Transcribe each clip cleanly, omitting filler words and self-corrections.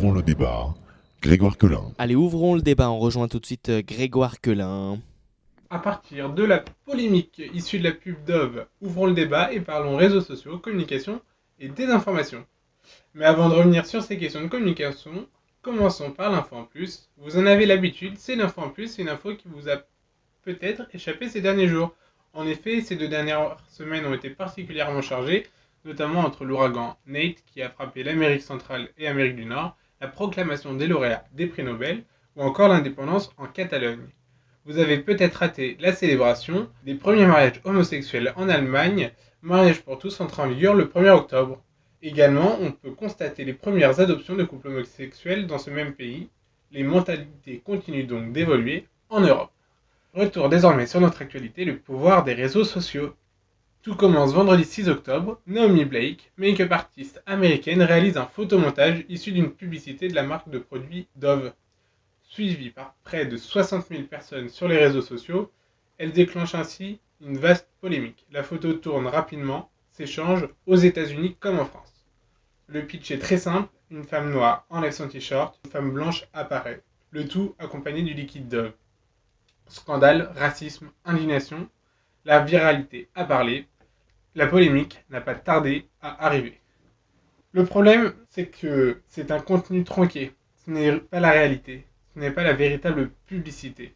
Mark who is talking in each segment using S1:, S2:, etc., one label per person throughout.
S1: ouvrons le débat. Grégoire Quelin.
S2: Allez, ouvrons le débat. On rejoint tout de suite Grégoire Quelin.
S3: À partir de la polémique issue de la pub Dove, ouvrons le débat et parlons réseaux sociaux, communication et désinformation. Mais avant de revenir sur ces questions de communication, commençons par l'info en plus. Vous en avez l'habitude, c'est l'info en plus, c'est une info qui vous a peut-être échappé ces derniers jours. En effet, ces 2 dernières semaines ont été particulièrement chargées, notamment entre l'ouragan Nate qui a frappé l'Amérique centrale et l'Amérique du Nord, la proclamation des lauréats des prix Nobel ou encore l'indépendance en Catalogne. Vous avez peut-être raté la célébration des premiers mariages homosexuels en Allemagne, mariage pour tous entré en vigueur le 1er octobre. Également, on peut constater les premières adoptions de couples homosexuels dans ce même pays. Les mentalités continuent donc d'évoluer en Europe. Retour désormais sur notre actualité, le pouvoir des réseaux sociaux. Tout commence vendredi 6 octobre, Naomi Blake, make-up artiste américaine, réalise un photomontage issu d'une publicité de la marque de produits Dove. Suivie par près de 60 000 personnes sur les réseaux sociaux, elle déclenche ainsi une vaste polémique. La photo tourne rapidement, s'échange aux États-Unis comme en France. Le pitch est très simple, une femme noire enlève son t-shirt, une femme blanche apparaît, le tout accompagné du liquide Dove. Scandale, racisme, indignation, la viralité a parlé, la polémique n'a pas tardé à arriver. Le problème, c'est que c'est un contenu tronqué, ce n'est pas la réalité. Ce n'est pas la véritable publicité.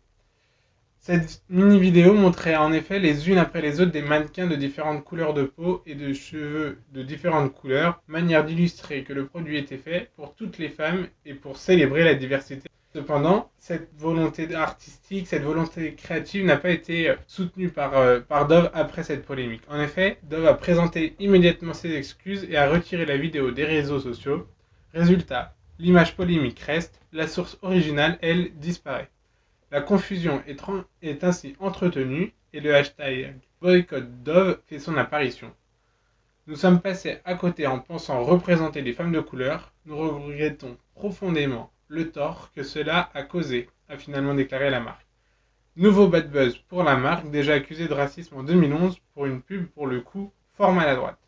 S3: Cette mini-vidéo montrait en effet les unes après les autres des mannequins de différentes couleurs de peau et de cheveux de différentes couleurs, manière d'illustrer que le produit était fait pour toutes les femmes et pour célébrer la diversité. Cependant, cette volonté artistique, cette volonté créative n'a pas été soutenue par Dove après cette polémique. En effet, Dove a présenté immédiatement ses excuses et a retiré la vidéo des réseaux sociaux. Résultat, l'image polémique reste, la source originale, elle, disparaît. La confusion est ainsi entretenue et le hashtag boycott Dove fait son apparition. Nous sommes passés à côté en pensant représenter les femmes de couleur. Nous regrettons profondément le tort que cela a causé, a finalement déclaré la marque. Nouveau bad buzz pour la marque, déjà accusée de racisme en 2011 pour une pub pour le coup fort maladroite.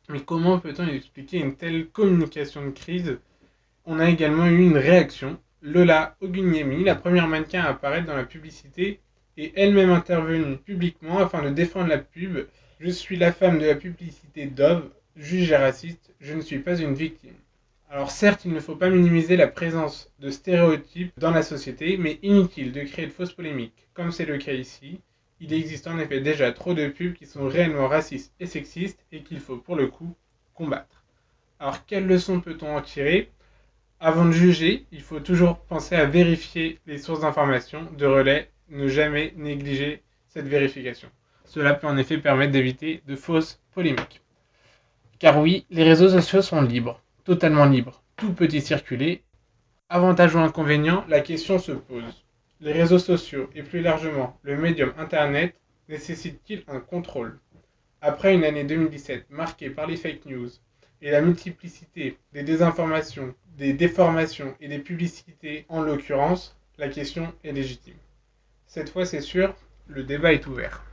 S3: Mais comment peut-on expliquer une telle communication de crise ? On a également eu une réaction. Lola Ogunyemi, la première mannequin à apparaître dans la publicité, est elle-même intervenue publiquement afin de défendre la pub. Je suis la femme de la publicité Dove, jugée raciste, je ne suis pas une victime. Alors certes, il ne faut pas minimiser la présence de stéréotypes dans la société, mais inutile de créer de fausses polémiques, comme c'est le cas ici. Il existe en effet déjà trop de pubs qui sont réellement racistes et sexistes et qu'il faut pour le coup combattre. Alors quelles leçons peut-on en tirer ? Avant de juger, il faut toujours penser à vérifier les sources d'informations, de relais, ne jamais négliger cette vérification. Cela peut en effet permettre d'éviter de fausses polémiques. Car oui, les réseaux sociaux sont libres, totalement libres, tout peut y circuler. Avantage ou inconvénient, la question se pose. Les réseaux sociaux et plus largement le médium internet nécessitent-ils un contrôle ? Après une année 2017 marquée par les fake news et la multiplicité des désinformations, des déformations et des publicités en l'occurrence, la question est légitime. Cette fois c'est sûr, le débat est ouvert.